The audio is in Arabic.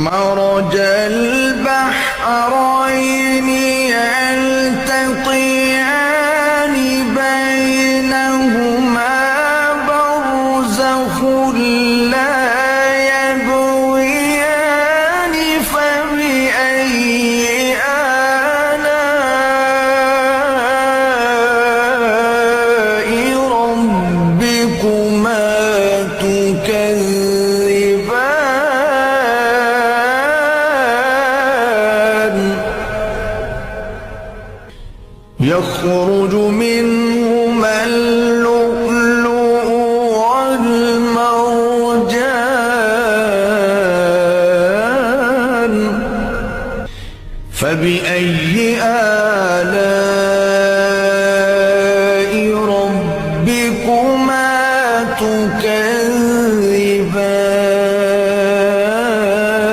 مرج البحرين يلتقيان بينهما برزخ لا يبغيان فبأي آلاء ربكما تكذبان يخرج منهما اللؤلؤ والمرجان فبأي